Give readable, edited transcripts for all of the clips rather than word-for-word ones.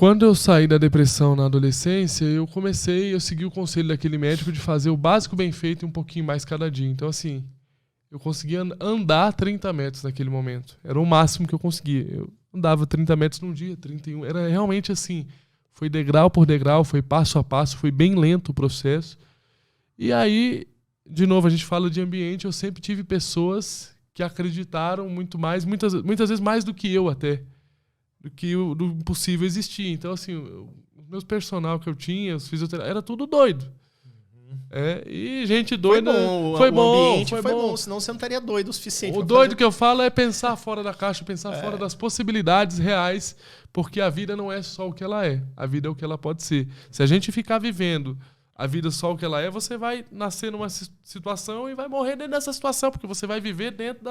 Quando eu saí da depressão na adolescência, eu segui o conselho daquele médico de fazer o básico bem feito e um pouquinho mais cada dia. Então, assim, eu conseguia andar 30 metros naquele momento. Era o máximo que eu conseguia. Eu andava 30 metros num dia, 31. Era realmente assim, foi degrau por degrau, foi passo a passo, foi bem lento o processo. E aí, de novo, a gente fala de ambiente, eu sempre tive pessoas que acreditaram muito mais, muitas vezes mais do que eu até, do que do possível existir. Então, assim, os meus personal que eu tinha, os fisioterapeutas, era tudo doido. E gente doida. Foi bom, o ambiente foi bom, senão você não estaria doido o suficiente. O doido que eu falo é pensar fora da caixa, pensar fora das possibilidades reais, porque a vida não é só o que ela é, a vida é o que ela pode ser. Se a gente ficar vivendo a vida só o que ela é, você vai nascer numa situação e vai morrer dentro dessa situação, porque você vai viver dentro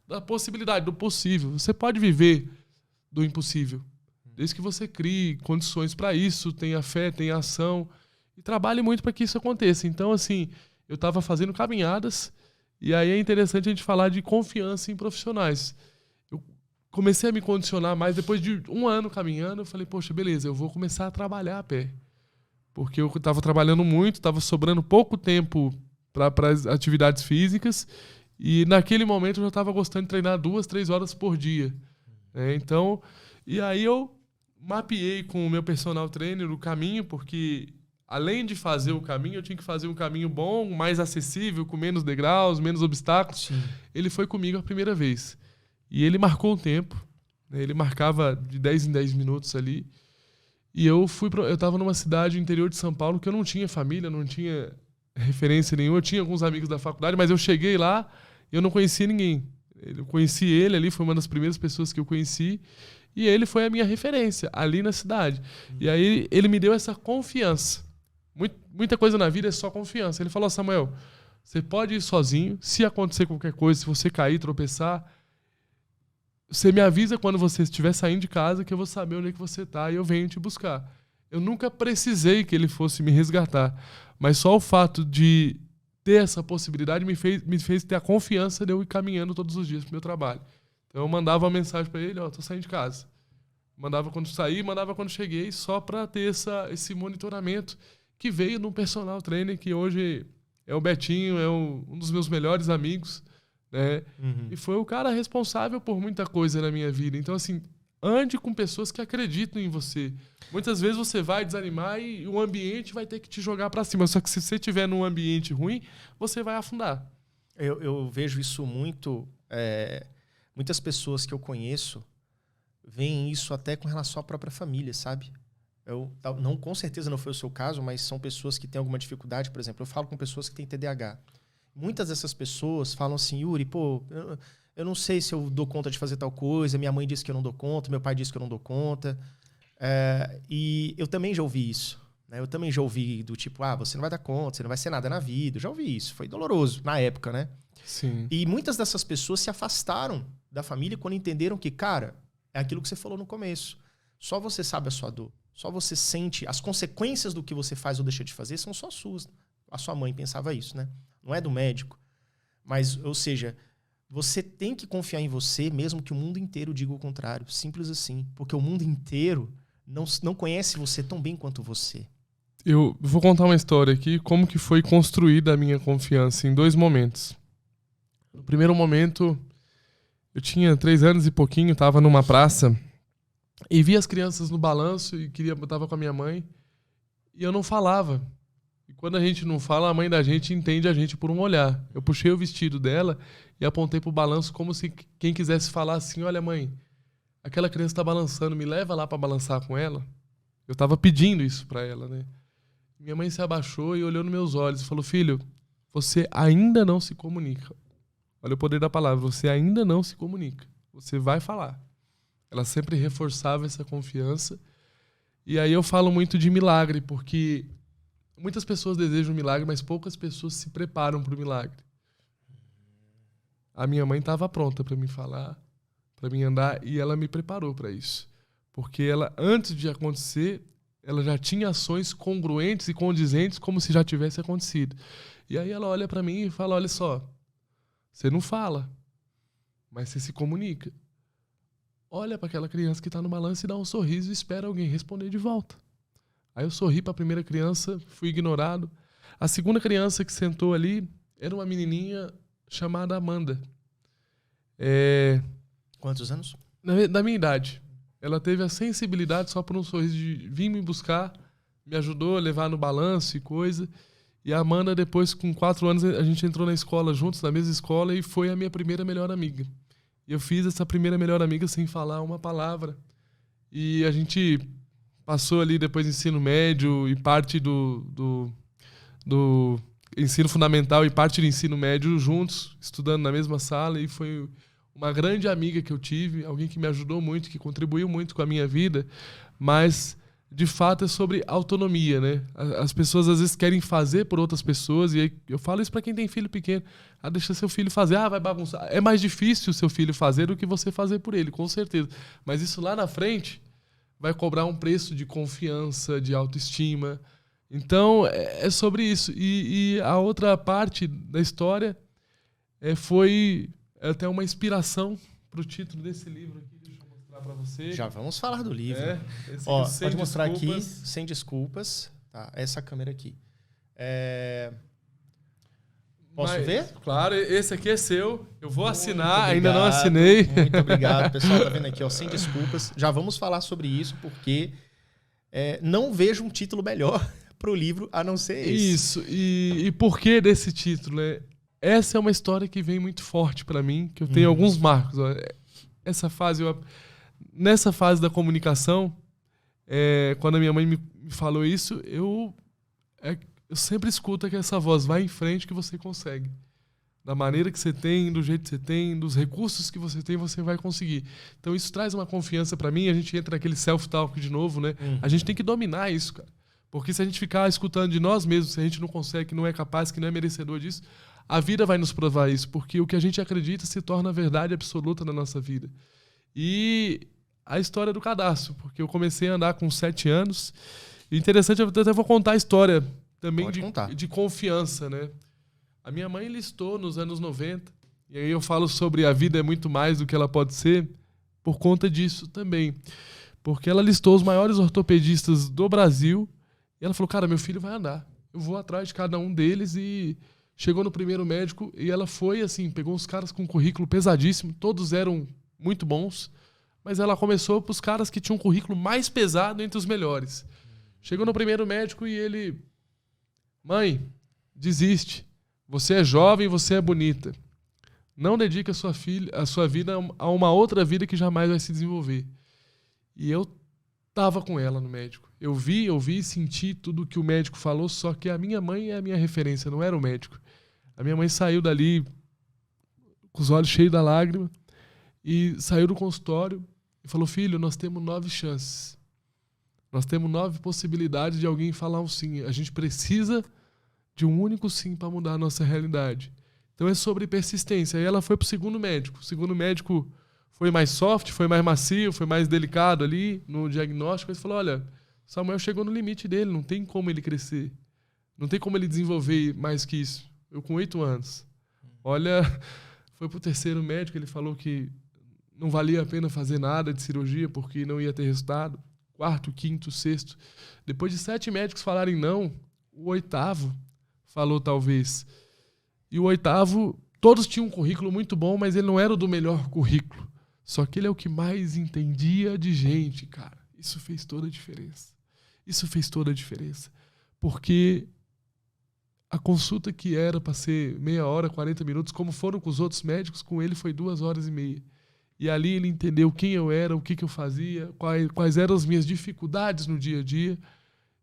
da possibilidade, do possível. Você pode viver do impossível, desde que você crie condições para isso, tenha fé, tenha ação e trabalhe muito para que isso aconteça. Então, assim, eu estava fazendo caminhadas e aí é interessante a gente falar de confiança em profissionais. Eu comecei a me condicionar mais depois de 1 ano caminhando. Eu falei, poxa, beleza, eu vou começar a trabalhar a pé. Porque eu estava trabalhando muito, estava sobrando pouco tempo para as atividades físicas e naquele momento eu já estava gostando de treinar 2, 3 horas por dia. Então, e aí eu mapeei com o meu personal trainer o caminho, porque além de fazer o caminho, eu tinha que fazer um caminho bom, mais acessível, com menos degraus, menos obstáculos. Sim. Ele foi comigo a primeira vez. E ele marcou um tempo, né? Ele marcava de 10 em 10 minutos ali. E eu estava numa cidade interior de São Paulo que eu não tinha família, não tinha referência nenhuma. Eu tinha alguns amigos da faculdade, mas eu cheguei lá e eu não conhecia ninguém. Eu conheci ele ali, foi uma das primeiras pessoas que eu conheci. E ele foi a minha referência ali na cidade. E aí ele me deu essa confiança. Muita coisa na vida é só confiança. Ele falou, Samuel, você pode ir sozinho, se acontecer qualquer coisa, se você cair, tropeçar, você me avisa quando você estiver saindo de casa que eu vou saber onde é que você está e eu venho te buscar. Eu nunca precisei que ele fosse me resgatar, mas só o fato de ter essa possibilidade me fez ter a confiança de eu ir caminhando todos os dias para o meu trabalho. Então eu mandava uma mensagem para ele, tô saindo de casa. Mandava quando saí, mandava quando cheguei, só para ter esse monitoramento que veio de um personal trainer que hoje é o Betinho, é um dos meus melhores amigos, né? E foi o cara responsável por muita coisa na minha vida. Então, assim, ande com pessoas que acreditam em você. Muitas vezes você vai desanimar e o ambiente vai ter que te jogar para cima. Só que se você estiver num ambiente ruim, você vai afundar. Eu vejo isso muito... muitas pessoas que eu conheço veem isso até com relação à própria família, sabe? Não, com certeza não foi o seu caso, mas são pessoas que têm alguma dificuldade. Por exemplo, eu falo com pessoas que têm TDAH. Muitas dessas pessoas falam assim, Yuri, eu não sei se eu dou conta de fazer tal coisa, minha mãe disse que eu não dou conta, meu pai disse que eu não dou conta. E eu também já ouvi isso. Né? Eu também já ouvi do tipo, você não vai dar conta, você não vai ser nada na vida. Eu já ouvi isso, foi doloroso na época, né? Sim. E muitas dessas pessoas se afastaram da família quando entenderam que, cara, é aquilo que você falou no começo. Só você sabe a sua dor. Só você sente as consequências do que você faz ou deixa de fazer são só suas. A sua mãe pensava isso, né? Não é do médico. Mas, ou seja, você tem que confiar em você, mesmo que o mundo inteiro diga o contrário. Simples assim. Porque o mundo inteiro não conhece você tão bem quanto você. Eu vou contar uma história aqui, como que foi construída a minha confiança em 2 momentos. No primeiro momento, eu tinha 3 anos e pouquinho, estava numa praça e vi as crianças no balanço e estava com a minha mãe e eu não falava. E quando a gente não fala, a mãe da gente entende a gente por um olhar. Eu puxei o vestido dela e apontei pro balanço como se quem quisesse falar assim, olha mãe, aquela criança está balançando, me leva lá para balançar com ela. Eu estava pedindo isso para ela, né? Minha mãe se abaixou e olhou nos meus olhos e falou, filho, você ainda não se comunica. Olha o poder da palavra, você ainda não se comunica. Você vai falar. Ela sempre reforçava essa confiança. E aí eu falo muito de milagre, porque muitas pessoas desejam milagre, mas poucas pessoas se preparam para o milagre. A minha mãe estava pronta para me falar, para me andar, e ela me preparou para isso. Porque ela, antes de acontecer, ela já tinha ações congruentes e condizentes como se já tivesse acontecido. E aí ela olha para mim e fala, olha só, você não fala, mas você se comunica. olha para aquela criança que tá no balanço e dá um sorriso e espera alguém responder de volta. Aí eu sorri para a primeira criança, fui ignorado. A segunda criança que sentou ali era uma menininha chamada Amanda. Quantos anos? Da minha idade. Ela teve a sensibilidade só por um sorriso de vir me buscar, me ajudou a levar no balanço e coisa. E a Amanda, depois, com 4 anos, a gente entrou na escola juntos, na mesma escola, e foi a minha primeira melhor amiga. E eu fiz essa primeira melhor amiga sem falar uma palavra. E a gente passou ali depois ensino médio e parte do ensino fundamental e parte do ensino médio juntos, estudando na mesma sala, e foi uma grande amiga que eu tive, alguém que me ajudou muito, que contribuiu muito com a minha vida, mas de fato é sobre autonomia, né? As pessoas às vezes querem fazer por outras pessoas, e aí eu falo isso para quem tem filho pequeno. Deixa seu filho fazer, vai bagunçar. É mais difícil o seu filho fazer do que você fazer por ele, com certeza. Mas isso lá na frente vai cobrar um preço de confiança, de autoestima. Então, é sobre isso. E a outra parte da história foi até uma inspiração para o título desse livro aqui. Deixa eu mostrar para você. Já vamos falar do livro. Ó, pode mostrar aqui, Sem Desculpas. Tá, essa câmera aqui. Posso ver? Claro, esse aqui é seu. Eu vou assinar, obrigado, ainda não assinei. Muito obrigado, pessoal. Tá vendo aqui, ó, Sem Desculpas. Já vamos falar sobre isso, porque não vejo um título melhor para o livro a não ser esse. Isso. E por que desse título? Essa é uma história que vem muito forte para mim, que eu tenho alguns marcos. Ó. Nessa fase da comunicação, quando a minha mãe me falou isso, eu sempre escuto que essa voz vai em frente que você consegue. Da maneira que você tem, do jeito que você tem, dos recursos que você tem, você vai conseguir. Então isso traz uma confiança para mim, a gente entra naquele self-talk de novo, né? A gente tem que dominar isso, cara. Porque se a gente ficar escutando de nós mesmos, se a gente não consegue, que não é capaz, que não é merecedor disso, a vida vai nos provar isso. Porque o que a gente acredita se torna a verdade absoluta na nossa vida. E a história do cadastro, porque eu comecei a andar com 7 anos. E interessante, eu até vou contar a história também de confiança, né? A minha mãe listou nos anos 90, e aí eu falo sobre a vida é muito mais do que ela pode ser, por conta disso também. Porque ela listou os maiores ortopedistas do Brasil, e ela falou, cara, meu filho vai andar. Eu vou atrás de cada um deles, e chegou no primeiro médico, e ela foi assim, pegou uns caras com um currículo pesadíssimo, todos eram muito bons, mas ela começou pros caras que tinham um currículo mais pesado entre os melhores. Chegou no primeiro médico e ele... Mãe, desiste. Você é jovem, você é bonita. Não dedique a sua vida a uma outra vida que jamais vai se desenvolver. E eu estava com ela no médico. Eu vi e senti tudo que o médico falou, só que a minha mãe é a minha referência, não era o médico. A minha mãe saiu dali com os olhos cheios da lágrima e saiu do consultório e falou, filho, nós temos 9 chances. Nós temos 9 possibilidades de alguém falar um sim. A gente precisa de um único sim para mudar a nossa realidade. Então é sobre persistência. Aí ela foi para o segundo médico. O segundo médico foi mais soft, foi mais macio, foi mais delicado ali no diagnóstico. Ele falou, olha, Samuel chegou no limite dele, não tem como ele crescer. Não tem como ele desenvolver mais que isso. Eu com 8 anos. Olha, foi para o terceiro médico, ele falou que não valia a pena fazer nada de cirurgia porque não ia ter resultado. 4º, 5º, 6º. Depois de 7 médicos falarem não, o 8º falou talvez. E o 8º, todos tinham um currículo muito bom, mas ele não era o do melhor currículo. Só que ele é o que mais entendia de gente, cara. Isso fez toda a diferença. Isso fez toda a diferença. Porque a consulta que era para ser meia hora, 40 minutos, como foram com os outros médicos, com ele foi 2 horas e meia. E ali ele entendeu quem eu era, o que eu fazia, quais eram as minhas dificuldades no dia a dia.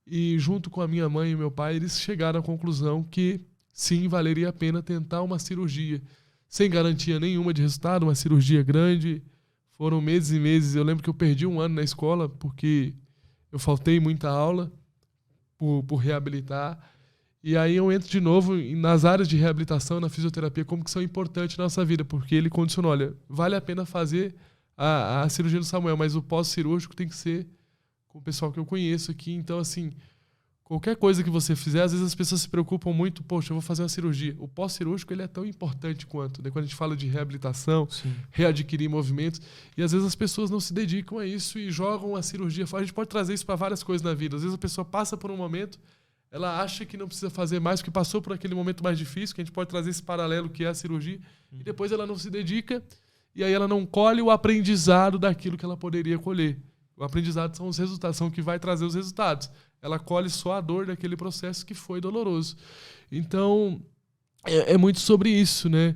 E junto com a minha mãe e meu pai, eles chegaram à conclusão que sim, valeria a pena tentar uma cirurgia. Sem garantia nenhuma de resultado, uma cirurgia grande. Foram meses e meses. Eu lembro que eu perdi 1 ano na escola porque eu faltei muita aula por reabilitar. E aí eu entro de novo nas áreas de reabilitação, na fisioterapia, como que são importantes na nossa vida, porque ele condicionou, olha, vale a pena fazer a cirurgia do Samuel, mas o pós-cirúrgico tem que ser com o pessoal que eu conheço aqui. Então, assim, Qualquer coisa que você fizer, às vezes as pessoas se preocupam muito, poxa, eu vou fazer uma cirurgia. O pós-cirúrgico ele é tão importante quanto, né? Quando a gente fala de reabilitação, Sim. readquirir movimentos, e às vezes as pessoas não se dedicam a isso e jogam a cirurgia fora. A gente pode trazer isso para várias coisas na vida. Às vezes a pessoa passa por um momento, ela acha que não precisa fazer mais, porque passou por aquele momento mais difícil, que a gente pode trazer esse paralelo que é a cirurgia, e depois ela não se dedica, e aí ela não colhe o aprendizado daquilo que ela poderia colher. O aprendizado são os resultados, são o que vai trazer os resultados. Ela colhe só a dor daquele processo que foi doloroso. Então, é muito sobre isso, né?